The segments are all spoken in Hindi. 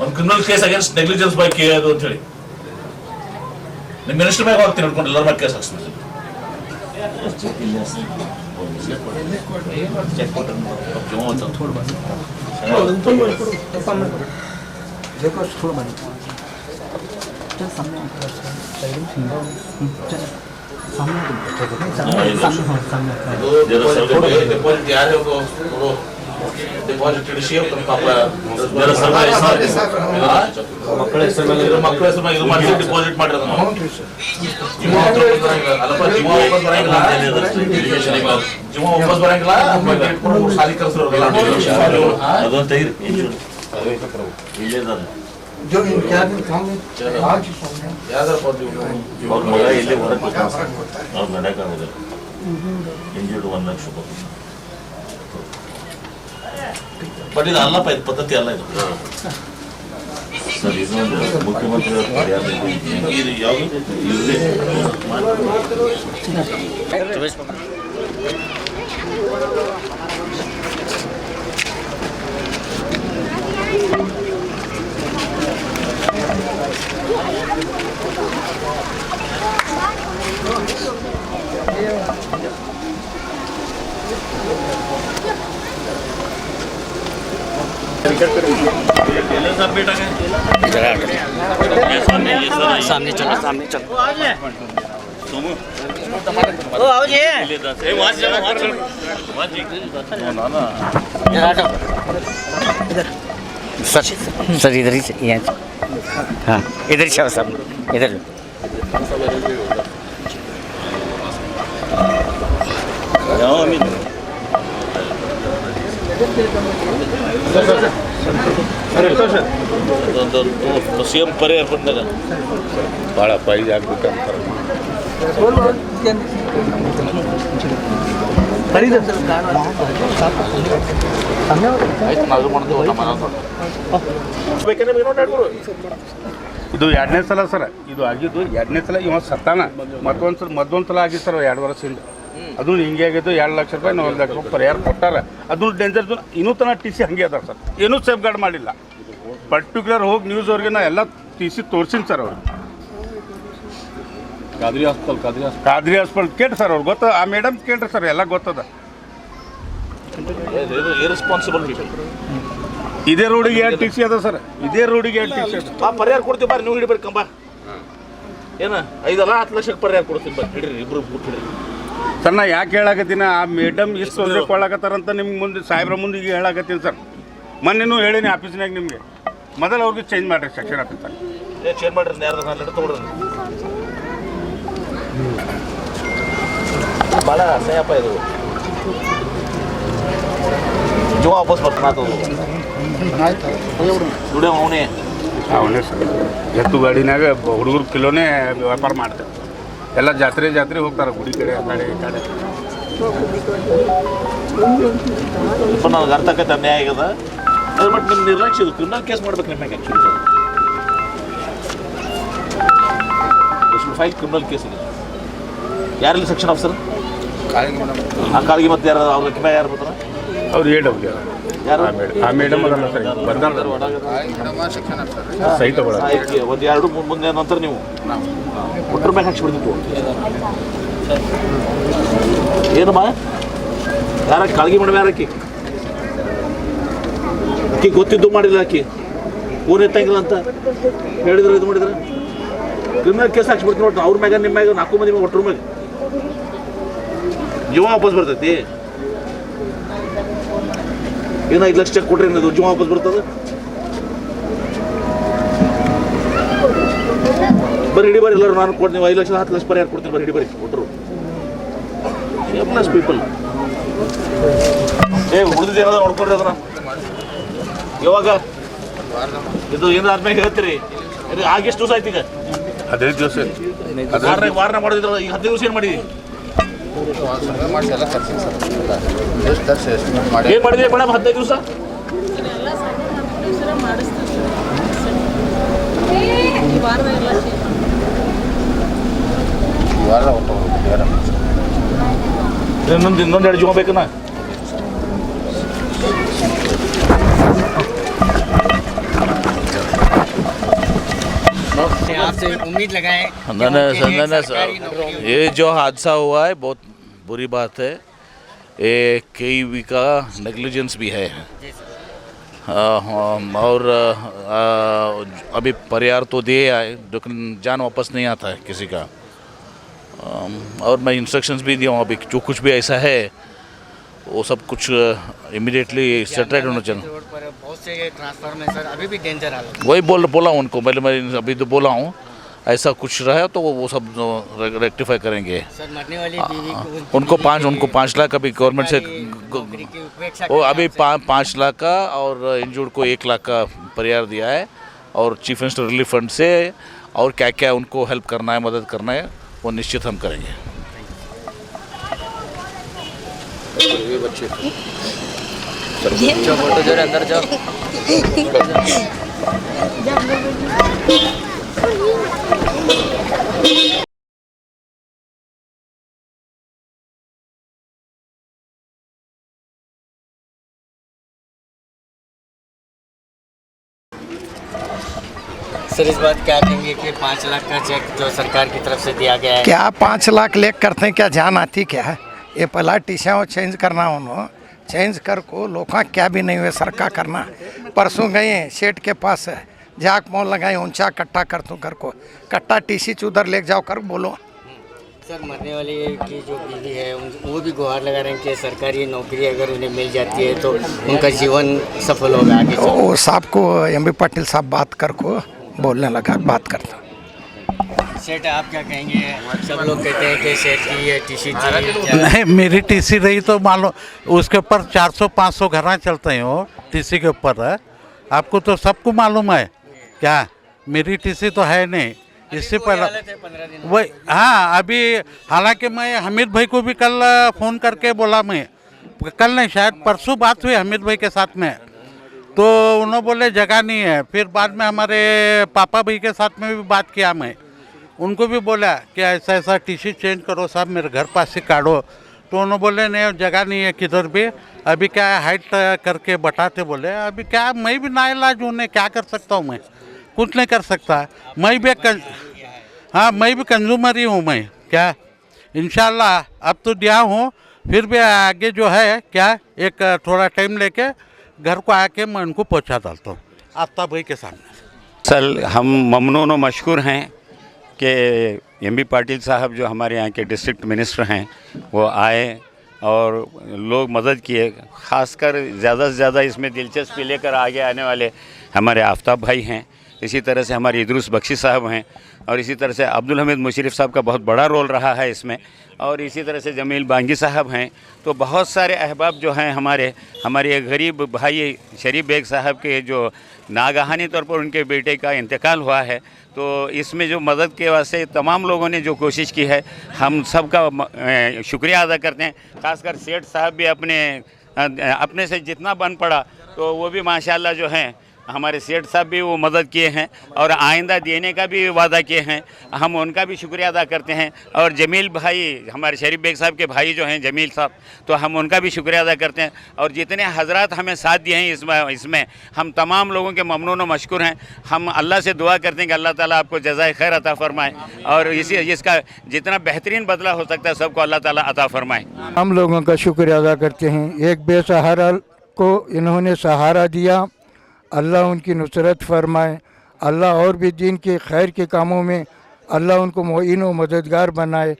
ಒಂದು criminal case against negligence by K ಅದು ಅಂತ ಹೇಳಿ ನಿಮ್ಮ ಮಿನಿಸ್ಟರ್ ಮ್ಯಾಗ ಹೋಗ್ತೀನಿ ಹಿಡ್ಕೊಂಡು ಎಲ್ಲರ ಮ್ಯಾಗ ಕೇಸ್ ಹಾಕ್ಸ್ಬಿಡ್ತೀನಿ. ಡಿಪಾಸಿಟ್ ಇಡಿಸಿ ಮಕ್ಕಳ ಹೆಸರು ಮೇಲೆ ಇದು ಮಾಡಿ ಡಿಪಾಸಿಟ್ ಮಾಡಿರೋದು ಜೀವ ವಾಪಸ್ ಬರಂಗಿಲ್ಲ ಸಾಲಿ ಕರ್ಸೋರು ಅದೊಂದು ಮಗ ಇಲ್ಲಿ ಹೊರಗೆ ಅವ್ರು ನಡೆಯಕ್ಕಾಗೋದಿಲ್ಲ. ಇಂಜೂರ್ಡ್ 1 ಲಕ್ಷ ರೂಪಾಯಿ. ಬಟ್ ಇದು ಅಲ್ಲಪ್ಪ, ಇದು ಪದ್ಧತಿ ಅಲ್ಲ ಇದು ಸರ್. ಇದೊಂದು ಮುಖ್ಯಮಂತ್ರಿ ಇದು ಯಾವುದು सामने चलो सर इधर ही यहाँ। हाँ इधर ही सब इधर ಸಿಎಂ ಪರಿಹಾರ ಬಂದಾಗ ಭಾಳ ಪ್ರೈಸ್ ಆಗ್ಬಿಟ್ಟು ಅಂತಾರೆ. ಇದು 2ನೇ ಸಲ ಸರ್, ಇದು ಆಗಿದ್ದು 2ನೇ ಸಲ. ಇವ ಸತ್ತಾನ ಮತ್ತೊಂದು ಸಲ ಆಗಿತ್ತು ಸರ್ 2 ವರ್ಷದಿಂದ. ಅದು ಹಿಂಗೆ ಆಗಿದ್ದು 2 ಲಕ್ಷ ರೂಪಾಯಿ 1 ಲಕ್ಷ ರೂಪಾಯಿ ಪರಿಹಾರ ಕೊಟ್ಟಾರ. ಅದು ಡೇಂಜರ್ ಇನ್ನೂ ತನಕ ಟಿ ಸಿ ಹಂಗೆ ಅದಾರ ಸರ್, ಏನೂ ಸೇಫ್ ಗಾರ್ಡ್ ಮಾಡಿಲ್ಲ. ಪರ್ಟಿಕ್ಯುಲರ್ ಹೋಗಿ ನ್ಯೂಸ್ ಅವ್ರಿಗೆ ನಾ ಎಲ್ಲ ಟಿ ಸಿ ತೋರಿಸಿನಿ ಸರ್. ಅವ್ರು ಖಾದ್ರಿ ಹಾಸ್ಪಿಟಲ್ ಕೇಳ್ರಿ ಸರ್, ಅವ್ರು ಗೊತ್ತ. ಆ ಮೇಡಮ್ ಕೇಳ್ರಿ ಸರ್, ಎಲ್ಲ ಗೊತ್ತದ. ಇರೆಸ್ಪಾನ್ಸಿಬಲ್ ಇದೇ ರೋಡಿಗೆ 2 ಟಿ ಸಿ ಅದ ಸರ್, ಇದೇ ರೋಡಿಗೆ 2 ಟಿ ಸಿ ಅದ. ಪರಿಹಾರ ಕೊಡ್ತೀವಿ ಬಾರಿ, ನೀವು ಹಿಡಿಬೇಡಿ ಕಂಬ ಏನ 5-10 ಲಕ್ಷಕ್ಕೆ ಪರಿಹಾರ ಕೊಡ್ತೀನಿ ಬಾ, ಹಿಡ್ರಿ ಇಬ್ರು ಹಿಡ್ರಿ ಸರ್. ನಾ ಯಾಕೆ ಹೇಳಾಕತ್ತೀನಿ, ಆ ಮೇಡಮ್ ಇಷ್ಟು ತೊಂದರೆ ಕೊಡ್ಲಾಕತ್ತಾರಂತ ನಿಮ್ಗೆ ಮುಂದೆ ಸಾಹೇಬ್ರ ಮುಂದೆ ಈಗ ಹೇಳಾಕತ್ತೀನಿ ಸರ್. ಮೊನ್ನೆನೂ ಹೇಳೀನಿ ಆಫೀಸ್ನಾಗ ನಿಮಗೆ. ಮೊದಲು ಅವ್ರಿಗೆ ಚೇಂಜ್ ಮಾಡಿರಿ ಸೆಕ್ಷನ್ ಆಫೀಸರ್. ಚೇಂಜ್ ಮಾಡಿರಿ, ಯಾರ್ದು ಲೆಟರ್ ತೊಗೊಳ್ರಿ. ಭಾಳ ಅಸಹ್ಯಪ್ಪ ಇದು. ಜೀವ ವಾಪಸ್ ಬರ್ತಾನ ದುಡಿಯೋ ಅವನೇ ಸರ್. ಎತ್ತು ಗಾಡಿನಾಗ ಹುಡುಗರು ಕಿಲೋನೇ ವ್ಯಾಪಾರ ಮಾಡ್ತಾರೆ. ಎಲ್ಲ ಜಾತ್ರೆ ಹೋಗ್ತಾರೆ, ಗುಡಿ ಕಡೆ ಆ ಕಡೆ ಈ ಕಡೆ. ನನಗೆ ಅರ್ಥ ಆಕೈತೆ ಅನ್ಯಾಯ ಆಗ್ಯದ. ಬಟ್ ನಿಮ್ಮ ನಿರ್ಲಕ್ಷ್ಯ ಇದು. ಕ್ರಿಮಿನಲ್ ಕೇಸ್ ಮಾಡ್ಬೇಕು ನಿಮ್ಮ ಮ್ಯಾಗೆ. ಆ್ಯಕ್ಚುಲಿ ಫೈಲ್ ಕ್ರಿಮಿನಲ್ ಕೇಸ್ ಇದೆ. ಯಾರಲ್ಲಿ ಸೆಕ್ಷನ್ ಆಫೀಸರ್? ಆ ಕಾಳಿಗೆ ಮತ್ತೆ ಯಾರು ಅವ್ರ ಮ್ಯಾಗ ಯಾರು ಬರ್ತಾರ? ಅವ್ರು ಹೇಳವ್ರು ಯಾರು? ಆ ಮೇಡಮ್ ಅದಲ್ಲ ಸರ್, ಸಹಿತ ಒಂದು 2 ಮುಂದೆ ನಂತರ ನೀವು ಒಟ್ಟರ ಮ್ಯಾಗ ಹಾಕ್ಸಿಬಿಡ್ತಿತ್ತು. ಏನಮ್ಮ ಯಾರ ಕಾಳಗಿ ಮೇಡಮ್ ಯಾರಕ್ಕಿ ಗೊತ್ತಿದ್ದು ಮಾಡಿಲ್ಲ. ಆಕಿ ಫೋನ್ ಎತ್ತಂಗಿಲ್ಲ ಅಂತ ಹೇಳಿದ್ರು, ಇದು ಮಾಡಿದ್ರೆ ಕ್ರಿಮಿನಲ್ ಕೇಸ್ ಹಾಕ್ಸ್ಬಿಡ್ತೀನಿ ನೋಡ್ರಿ. ಅವ್ರ ಮ್ಯಾಗ ನಿಮ್ಮ ಮ್ಯಾಗ 4 ಮಂದಿ ಒಟ್ಟರ ಮ್ಯಾಗ ಜೀವ ವಾಪಸ್ ಬರ್ತೈತಿ. ಏನೋ 5 ಲಕ್ಷ ಚೆಕ್ ಕೊಟ್ರಿ ಅನ್ನೋದು ಜೀವ ವಾಪಸ್ ಬರ್ತದೆ. ಬರೀ ಹಿಡಿ ಬರೀ ಎಲ್ಲರೂ ನಾನು ಕೊಡ್ತೀನಿ 5 ಲಕ್ಷ 10 ಲಕ್ಷ ಪರಿಹಾರ ಕೊಡ್ತೀನಿ. ಬರೀ ಹಿಡಿ ಬರೀ ಒಟ್ಟರು ಶೇಮ್ಲೆಸ್ ಪೀಪಲ್. ಉಳಿದಿದ್ದು ಏನಾದ್ರು ನೋಡ್ಕೊಡ್ರಿ ಅದನ್ನ. ಯಾವಾಗ ಇದು ಏನಾದ್ಮೇಲೆ ಹೇಳ್ತೀರಿ? ಆಗ ಎಷ್ಟು ದಿವಸ ಆಯ್ತು? ಈಗ 15 ದಿವಸ. ವಾರನ ಮಾಡಿದ್ರ, ಈಗ 15 ದಿವಸ ಏನು ಮಾಡಿ ಏನು ಮಾಡಿದ್ರಿ ಮೇಡಮ್? 15 ದಿವಸ ಇನ್ನೊಂದು 2 ಜೀವ ಬೇಕನ್ನ. आपसे उम्मीद लगाएं कि नहीं नहीं उनके सर, लिए नहीं नहीं सरकारी नौकरी सर, ये जो हादसा हुआ है बहुत बुरी बात है। ये केईवी का नेग्लिजेंस भी है। जी सर। और अभी परिहार तो दे आए लेकिन जान वापस नहीं आता है किसी का। और मैं इंस्ट्रक्शंस भी दिया हूँ अभी जो कुछ भी ऐसा है वो सब कुछ इमीडिएटली सेटरेट होना चाहिए। रोड पर बहुत से ट्रांसफार्मर सर अभी भी डेंजर हालत। वही बोला उनको, मैं अभी तो बोला हूँ ऐसा कुछ रहा तो वो सब रेक्टिफाई करेंगे। सर मरने वाली बीवी को उनको 5 लाख अभी गवर्नमेंट से नौकरी की उपेक्षा वो करना अभी आपसे। 5 लाख का और इंजूर्ड को 1 लाख का परिहार दिया है। और चीफ मिनिस्टर रिलीफ फंड से और क्या क्या उनको हेल्प करना है, मदद करना है, वो निश्चित हम करेंगे। जो फोटो जो अंदर जाओ। सर इस बात क्या कहेंगे कि 5 लाख का चेक जो सरकार की तरफ से दिया गया है, क्या 5 लाख लेख करते हैं, क्या जान आती क्या है? ये पहला टीशा चेंज करना उन्होंने चेंज कर को लोखा क्या भी नहीं हुए सरका करना। परसों गए सेठ के पास जाक मोल लगाए ऊंचा कट्टा कर तू कर को कट्टा टीसी उधर ले जाओ कर बोलो। सर मरने वाली की जो बीवी है वो भी गुहार लगा रहे हैं कि सरकारी नौकरी अगर उन्हें मिल जाती है तो उनका जीवन सफल होगा आगे चल। वो साहब को एमबी पाटिल साहब बात कर को बोलने लगा, बात करता। सेठ आप क्या कहेंगे? सब लोग कहते हैं कि सेठ की ये टीसी नहीं, मेरी टीसी रही तो मान लो उसके ऊपर 400-500 घर चलते हैं वो टीसी के ऊपर है। आपको तो सबको मालूम है क्या, मेरी टीसी तो है नहीं। इससे पहले 15 दिन वही हाँ, अभी हालांकि मैं हमीद भाई को भी कल फ़ोन करके बोला, मैं कल नहीं शायद परसों बात हुई हमीद भाई के साथ में, तो उन्होंने बोले जगह नहीं है। फिर बाद में हमारे पापा भाई के साथ में भी बात किया, मैं उनको भी बोला कि ऐसा ऐसा टीसी चेंज करो साहब, मेरे घर पास से काढ़ो, तो उन्होंने बोले नहीं जगह नहीं है किधर भी। अभी क्या है हाइट करके बताते बोले, अभी क्या मैं भी नाइलाज हूँ, क्या कर सकता हूँ, मैं कुछ नहीं कर सकता। मैं भी हाँ मैं भी कंज्यूमर ही हूँ मैं, क्या इंशाल्लाह अब तो दिया हूँ, फिर भी आगे जो है क्या एक थोड़ा टाइम लेके घर को आके मैं उनको पहुँचा डालता हूँ आफ्ताब भाई के सामने। सर हम ममनून व मशकूर हैं कि एमबी पाटिल साहब जो हमारे यहाँ के डिस्ट्रिक्ट मिनिस्टर हैं वो आए और लोग मदद किए। ख़ासकर ज़्यादा से ज़्यादा इसमें दिलचस्पी लेकर आगे आने वाले हमारे आफ्ताब भाई हैं, इसी तरह से हमारे इदरुस बख्शी साहब हैं, और इसी तरह से अब्दुल हमीद मुशर्रफ साहब का बहुत बड़ा रोल रहा है इसमें, और इसी तरह से जमील बांगी साहब हैं। तो बहुत सारे अहबाब जो हैं हमारे एक गरीब भाई शरीफ बेग साहब के जो नागहानी तौर पर उनके बेटे का इंतकाल हुआ है, तो इसमें जो मदद के वास्ते तमाम लोगों ने जो कोशिश की है हम सब का शुक्रिया अदा करते हैं। ख़ासकर सेठ साहब भी अपने से जितना बन पड़ा तो वो भी माशाल्लाह जो हैं हमारे सेठ साहब भी वो मदद किए हैं और आइंदा देने का भी वादा किए हैं, हम उनका भी शुक्रिया अदा करते हैं। और जमील भाई हमारे शरीफ बेग साहब के भाई जो हैं जमील साहब, तो हम उनका भी शुक्रिया अदा करते हैं। और जितने हजरात हमें साथ दिए हैं इसमें हम तमाम लोगों के ममनून व मशकूर हैं। हम अल्लाह से दुआ करते हैं कि अल्लाह ताला आपको जज़ाए खैर अता फरमाए और इसका जितना बेहतरीन बदला हो सकता है सबको अल्लाह ताला अता फरमाए। हम लोगों का शुक्रिया अदा करते हैं। एक बेसहारा को इन्होंने सहारा दिया, अल्लाह उनकी नुसरत फरमाए। अल्लाह और भी दीन के खैर के कामों में अल्लाह उनको मुईन व मददगार बनाए।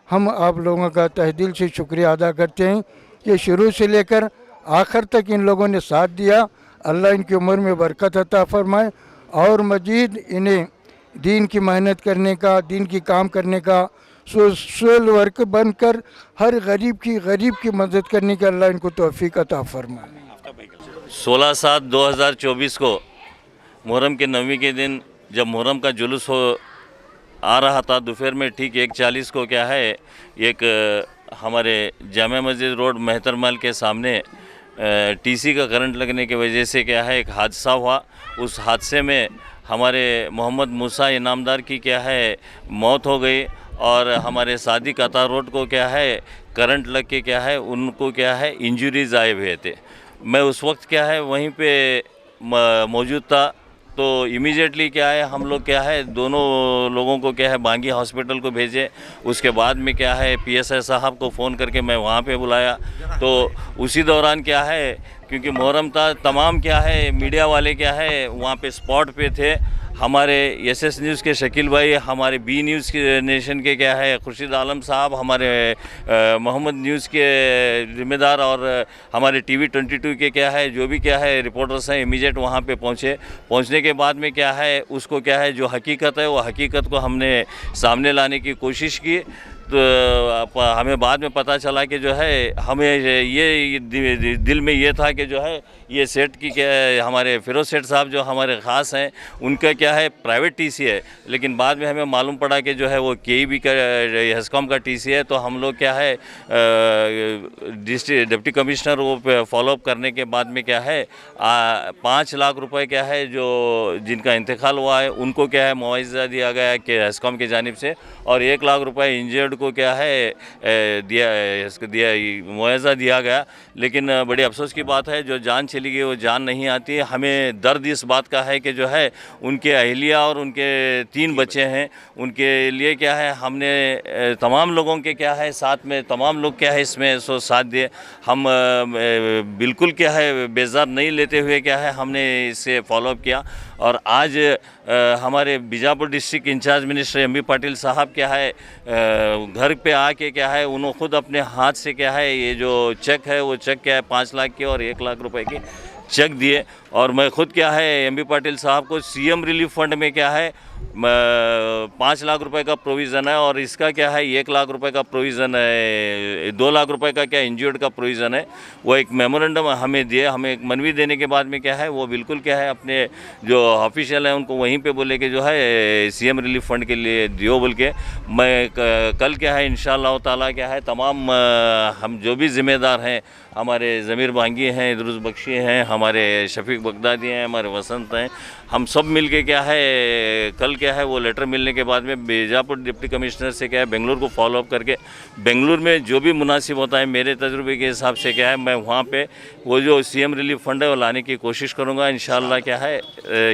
हम आप लोगों का तहे दिल से शुक्रिया अदा करते हैं कि शुरू से लेकर आखिर तक इन लोगों ने साथ दिया। अल्लाह इनकी उम्र में बरकत अता फरमाए और मज़ीद इन्हें दीन की मेहनत करने का, दीन की काम करने का, सोशल वर्क बनकर हर गरीब की मदद करने का अल्लाह इनको तौफीक अता फरमाए। 16/7/2024 को मुहर्रम के 9वीं के दिन जब मुहर्रम का जुलूस आ रहा था, दोपहर में ठीक 1:40 को क्या है एक हमारे जामा मस्जिद रोड मेहतरमल के सामने टीसी का करंट लगने की वजह से क्या है एक हादसा हुआ। उस हादसे में हमारे मोहम्मद मूसा इनामदार की क्या है मौत हो गई और हमारे सादिक अता रोड को क्या है करंट लग के क्या है उनको क्या है इंजरीज आए हुए थे। मैं उस वक्त क्या है वहीं पे मौजूद था तो इमीडिएटली क्या है हम लोग क्या है दोनों लोगों को क्या है बांगी हॉस्पिटल को भेजे। उसके बाद में क्या है पीएसआई साहब को फ़ोन करके मैं वहाँ पे बुलाया। तो उसी दौरान क्या है क्योंकि मुहर्रम था, तमाम क्या है मीडिया वाले क्या है वहाँ पे स्पॉट पे थे। हमारे एसएस न्यूज़ के शकील भाई, हमारे बी न्यूज़ के नेशन के क्या है खुर्शीद आलम साहब, हमारे मोहम्मद न्यूज़ के जिम्मेदार और हमारे टीवी 22 के क्या है जो भी क्या है रिपोर्टर्स हैं इमीडिएट वहाँ पे पहुँचे। पहुँचने के बाद में क्या है उसको क्या है जो हकीकत है वो हकीकत को हमने सामने लाने की कोशिश की। तो हमें बाद में पता चला कि जो है हमें ये दिल में ये था कि जो है ये सेठ की क्या है हमारे फिरोज सेठ साहब जो हमारे ख़ास हैं उनका क्या है प्राइवेट टीसी है, लेकिन बाद में हमें मालूम पड़ा कि जो है वो केईबी का हेस्कॉम का टीसी है। तो हम लोग क्या है डिस्ट्रिक्ट डिप्टी कमिश्नर वो फॉलोअप करने के बाद में क्या है 5 लाख रुपए क्या है जो जिनका इंतकाल हुआ है उनको क्या है मुआवजा दिया गया है कि हेस्कॉम की जानिब से, और 1 लाख रुपए इंजर्ड को क्या है दिया मुआवजा दिया गया। लेकिन बड़ी अफसोस की बात है जो जान चली गई वो जान नहीं आती। हमें दर्द इस बात का है कि जो है उनके अहलिया और उनके 3 बच्चे हैं, उनके लिए क्या है हमने तमाम लोगों के क्या है साथ में तमाम लोग क्या है इसमें साथ दिए। हम बिल्कुल क्या है बेजार नहीं लेते हुए क्या है हमने इसे फॉलोअप किया। और आज हमारे Bijapur district incharge minister MB Patil साहब क्या है घर पे आके क्या है उन्होंने खुद अपने हाथ से क्या है ये जो चेक है वो चेक क्या है 5 लाख के और 1 लाख रुपए के चेक दिए। और मैं खुद क्या है एमबी पाटिल साहब को सीएम रिलीफ फंड में क्या है 5 लाख रुपए का प्रोविज़न है और इसका क्या है 1 लाख रुपए का प्रोविज़न है, 2 लाख रुपए का क्या इंजर्ड का प्रोविज़न है। वो एक मेमोरेंडम हमें दिए, हमें एक मनवी देने के बाद में क्या है वो बिल्कुल क्या है अपने जो ऑफिशियल हैं उनको वहीं पे बोले कि जो है सीएम रिलीफ फंड के लिए दियो बोल के। मैं कल क्या है इंशाअल्लाह ताला क्या है तमाम हम जो भी ज़िम्मेदार हैं, हमारे ज़मीर बांगी हैं, इदरुस बख्शी हैं, हमारे शफीक बगदादी हैं, हमारे वसंत हैं, हम सब मिल के क्या है कल क्या है वो लेटर मिलने के बाद में बीजापुर डिप्टी कमिश्नर से क्या है बेंगलुरु को फॉलोअप करके बेंगलुरु में जो भी मुनासिब होता है मेरे तजुर्बे के हिसाब से क्या है मैं वहाँ पे वो जो सीएम रिलीफ फंड है वो लाने की कोशिश करूँगा इंशाअल्लाह क्या है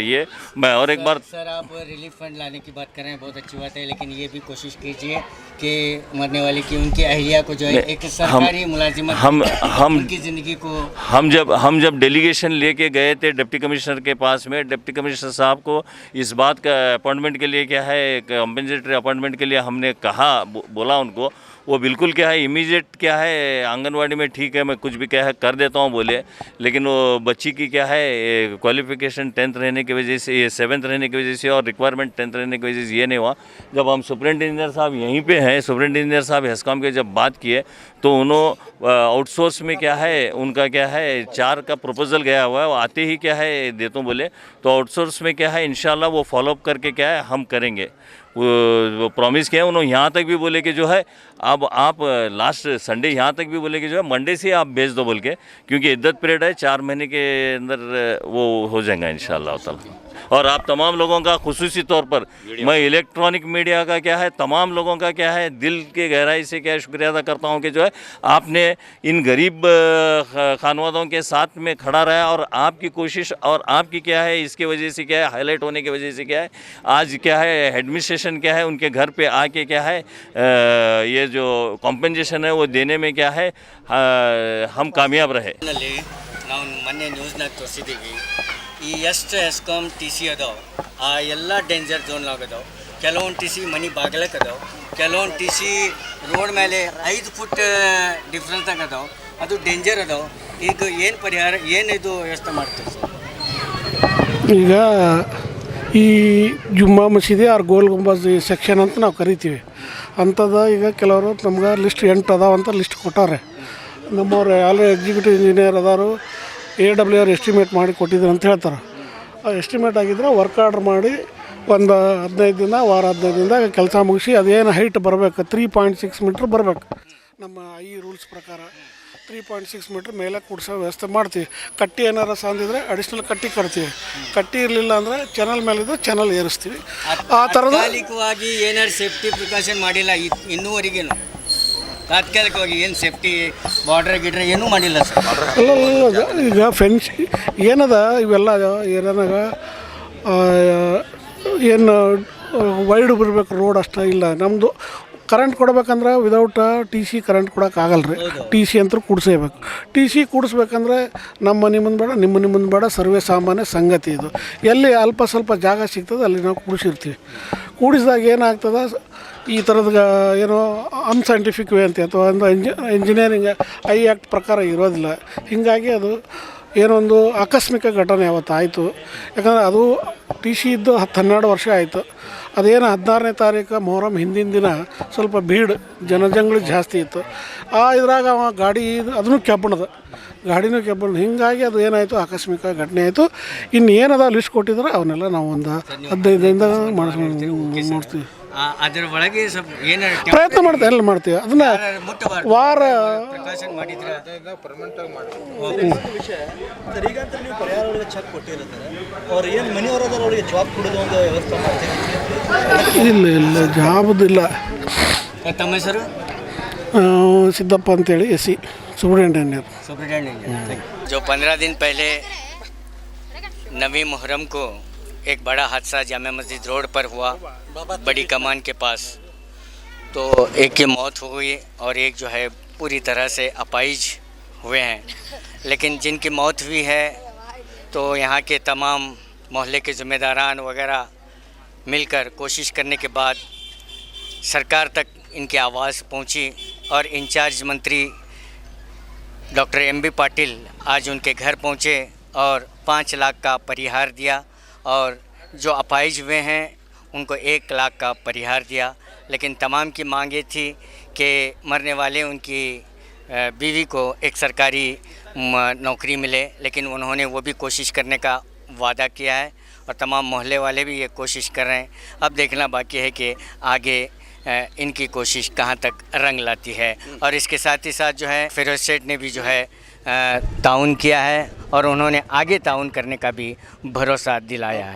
ये मैं और एक बार। सर आप रिलीफ फंड लाने की बात कर रहे हैं, बहुत अच्छी बात है, लेकिन ये भी कोशिश कीजिए कि मरने वाले की उनकी अहलिया को जो है एक सरकारी मुलाजिमत हम उनकी ज़िंदगी को हम जब डेलीगेशन लेके गए थे डिप्टी कमिश्नर के पास में, डिप्टी कमिश्नर साहब को इस बात का अपॉइंटमेंट के लिए क्या है कंपनसेटरी अपॉइंटमेंट के लिए हमने कहा बोला उनको, वो बिल्कुल क्या है इमीडिएट क्या है आंगनवाड़ी में ठीक है मैं कुछ भी क्या है कर देता हूँ बोले। लेकिन वो बच्ची की क्या है क्वालिफिकेशन 10th रहने की वजह से, ये 7th रहने की वजह से और रिक्वायरमेंट 10th रहने की वजह से ये नहीं हुआ। जब हम सुपरिटेंडेंट इंजीनियर साहब यहीं पे हैं, सुपरिटेंडेंट इंजीनियर साहब हेस्कॉम के जब बात किए तो उन्होंने आउटसोर्स में क्या है उनका क्या है 4 का प्रपोजल गया हुआ है, वो आते ही क्या है देता हूँ बोले। तो आउटसोर्स में क्या है इंशाल्लाह वो फॉलोअप करके क्या है हम करेंगे, वो प्रॉमिस किया उन्होंने। यहाँ तक भी बोले कि जो है अब आप लास्ट संडे यहाँ तक भी बोले कि जो है मंडे से आप भेज दो बोल के, क्योंकि इद्दत पीरियड है 4 महीने के अंदर वो हो जाएगा इंशाअल्लाह ताला। और आप तमाम लोगों का खुसूसी तौर पर मैं इलेक्ट्रॉनिक मीडिया का क्या है तमाम लोगों का क्या है दिल के गहराई से क्या है शुक्रिया अदा करता हूँ कि जो है आपने इन गरीब खानवादों के साथ में खड़ा रहा और आपकी कोशिश और आपकी क्या है इसके वजह से क्या है हाईलाइट होने की वजह से क्या है आज क्या है एडमिनिस्ट्रेशन क्या है उनके घर पे आके क्या है ये जो कॉम्पेंसेशन है वो देने में क्या है हम कामयाब रहे। ನಾವು ಮೊನ್ನೆ ನ್ಯೂಸ್ನಾಗ ತೋರಿಸಿದ್ದೀವಿ ಈ ಎಷ್ಟು ಹೆಸ್ಕಾಮ್ ಟಿ ಸಿ ಅದಾವೆ ಆ ಎಲ್ಲ ಡೇಂಜರ್ ಝೋನ್ಲಾಗ ಅದಾವೆ, ಕೆಲವೊಂದು ಟಿ ಸಿ ಮನೆ ಬಾಗಿಲಕ್ಕೆ ಅದಾವೆ, ಕೆಲವೊಂದು ಟಿ ಸಿ ರೋಡ್ ಮೇಲೆ 5 ಫುಟ್ ಡಿಫ್ರೆನ್ಸ್ನಾಗ ಅದಾವೆ, ಅದು ಡೇಂಜರ್ ಅದಾವೆ। ಈಗ ಏನು ಪರಿಹಾರ ಏನು ಇದು ವ್ಯವಸ್ಥೆ ಮಾಡ್ತೀವಿ ಸರ್? ಈಗ ಈ ಜುಮ್ಮಾ ಮಸೀದಿ ಆರ್ ಗೋಲ್ ಗುಂಬಜ್ ಸೆಕ್ಷನ್ ಅಂತ ನಾವು ಕರಿತೀವಿ ಅಂಥದ್ದು ಈಗ ಕೆಲವರು ನಮ್ಗೆ ಲಿಸ್ಟ್ 8 ಅದಾವ ಅಂತ ಲಿಸ್ಟ್ ಕೊಟ್ಟಾರೆ। ನಮ್ಮವ್ರು ಆಲ್ರೆಡಿ ಎಕ್ಸಿಕ್ಯೂಟಿವ್ ಇಂಜಿನಿಯರ್ ಅದಾರು AWR ಎಸ್ಟಿಮೇಟ್ ಮಾಡಿ ಕೊಟ್ಟಿದ್ರು ಅಂತ ಹೇಳ್ತಾರೆ। ಆ ಎಸ್ಟಿಮೇಟ್ ಆಗಿದ್ರೆ ವರ್ಕ್ ಆರ್ಡ್ರ್ ಮಾಡಿ ಒಂದು 15 ದಿನ ವಾರ 15 ದಿನದಾಗ ಕೆಲಸ ಮುಗಿಸಿ ಅದೇನು ಹೈಟ್ ಬರಬೇಕು 3.6 ಮೀಟ್ರ್ ಬರಬೇಕು ನಮ್ಮ ಈ ರೂಲ್ಸ್ ಪ್ರಕಾರ 3.6 ಮೀಟ್ರ್ ಮೇಲೆ ಕೂಡಿಸೋ ವ್ಯವಸ್ಥೆ ಮಾಡ್ತೀವಿ। ಕಟ್ಟಿ ಏನಾರು ಸಂದಿದ್ರೆ ಅಡಿಷ್ನಲ್ ಕಟ್ಟಿ ಕಟ್ತೀವಿ, ಕಟ್ಟಿ ಇರಲಿಲ್ಲ ಅಂದರೆ ಚಾನಲ್ ಮೇಲಿದ್ರೆ ಚಾನಲ್ ಏರಿಸ್ತೀವಿ। ಆ ಥರದ ತಾತ್ಕಾಲಿಕವಾಗಿ ಏನಾದ್ರು ಸೇಫ್ಟಿ ಪ್ರಿಕಾಷನ್ ಮಾಡಿಲ್ಲ ಇನ್ನೂವರೆಗೇನು? ತಾತ್ಕಾಲಿಕವಾಗಿ ಏನು ಸೇಫ್ಟಿ ಬಾರ್ಡ್ರ್ ಗಿಡ್ರ್ ಏನೂ ಮಾಡಿಲ್ಲ ಸರ್? ಅಲ್ಲ ಈಗ ಫೆನ್ಸ್ ಏನದ ಇವೆಲ್ಲ ಏನಾಗ ಏನು ವೈಡ್ ಬರಬೇಕು ರೋಡ್ ಅಷ್ಟೇ ಇಲ್ಲ. ನಮ್ಮದು ಕರೆಂಟ್ ಕೊಡ್ಬೇಕಂದ್ರೆ ವಿದೌಟ್ ಟಿ ಸಿ ಕರೆಂಟ್ ಕೊಡೋಕ್ಕಾಗಲ್ಲ ರೀ. ಟಿ ಸಿ ಅಂತೂ ಕೂಡಿಸೇಬೇಕು. ಟಿ ಸಿ ಕೂಡಿಸ್ಬೇಕಂದ್ರೆ ನಮ್ಮ ಮನೆ ಮುಂದೆ ಬೇಡ, ನಿಮ್ಮ ಮನೆ ಮುಂದೆ ಬೇಡ, ಸರ್ವೇ ಸಾಮಾನ್ಯ ಸಂಗತಿ ಇದು. ಎಲ್ಲಿ ಅಲ್ಪ ಸ್ವಲ್ಪ ಜಾಗ ಸಿಗ್ತದೆ ಅಲ್ಲಿ ನಾವು ಕೂಡಿಸಿರ್ತೀವಿ. ಕೂಡಿಸಿದಾಗ ಏನಾಗ್ತದೆ, ಈ ಥರದ ಏನೋ ಅನ್ಸೈಂಟಿಫಿಕ್ ವೇ ಅಂತ ಅಥವಾ ಒಂದು ಇಂಜಿನಿಯರಿಂಗ್ ಆ್ಯಕ್ಟ್ ಪ್ರಕಾರ ಇರೋದಿಲ್ಲ. ಹೀಗಾಗಿ ಅದು ಏನೊಂದು ಆಕಸ್ಮಿಕ ಘಟನೆ ಅವತ್ತು ಆಯಿತು. ಯಾಕಂದರೆ ಅದು ಟಿ ಸಿ ಇದ್ದು 12 ವರ್ಷ ಆಯಿತು. ಅದೇನು 16ನೇ ತಾರೀಕು ಮೊಹರಂ ಹಿಂದಿನ ದಿನ ಸ್ವಲ್ಪ ಭೀಡ್ ಜನಜಂಗುಳಿ ಜಾಸ್ತಿ ಇತ್ತು. ಇದ್ರಾಗ ಅವ ಗಾಡಿ ಅದನ್ನು ಗಾಡಿನೂ ಕೆಬ್ಬಣದ. ಹೀಗಾಗಿ ಅದು ಏನಾಯಿತು, ಆಕಸ್ಮಿಕ ಘಟನೆ ಆಯಿತು. ಇನ್ನು ಏನದ ಲಿಸ್ಟ್ ಕೊಟ್ಟಿದ್ರೆ ಅವನ್ನೆಲ್ಲ ನಾವು ಒಂದು 15ರಿಂದ ನೋಡ್ತೀವಿ. ಅದರ ಒಳಗೆ ಸ್ವಲ್ಪ ಏನಾರು ಪ್ರಯತ್ನ ಮಾಡ್ತೀವಿ, ಎಲ್ಲ ಮಾಡ್ತೀವಿ. ಅದನ್ನ ವಾರ ಪ್ರಿಕಾಷನ್ ಮಾಡಿದ್ರೆ ಇಲ್ಲ ಜಾಬದಿಲ್ಲ. ತಮ್ಮ ಹೆಸರು? ಸಿದ್ದಪ್ಪ ಅಂತೇಳಿ SC सुपरिटेंडेंट। जो 15 दिन पहले नवी मुहर्रम को एक बड़ा हादसा जामा मस्जिद रोड पर हुआ, बड़ी कमान के पास, तो एक की मौत हो गई और एक जो है पूरी तरह से अपाहिज हुए हैं। लेकिन जिनकी मौत हुई है तो यहाँ के तमाम मोहल्ले के ज़िम्मेदारान वगैरह मिलकर कोशिश करने के बाद सरकार तक इनकी आवाज़ पहुँची और इंचार्ज मंत्री डॉक्टर MB पाटिल आज उनके घर पहुँचे और 5 लाख का परिहार दिया और जो अपाहिज हुए हैं उनको 1 लाख का परिहार दिया। लेकिन तमाम की मांग ये थी कि मरने वाले उनकी बीवी को एक सरकारी नौकरी मिले, लेकिन उन्होंने वो भी कोशिश करने का वादा किया है और तमाम मोहल्ले वाले भी ये कोशिश कर रहे हैं। अब देखना बाकी है कि आगे इनकी कोशिश कहाँ तक रंग लाती है। और इसके साथ ही साथ जो है फिरोज सेठ ने भी जो है ताउन किया है और उन्होंने आगे ताउन करने का भी भरोसा दिलाया है।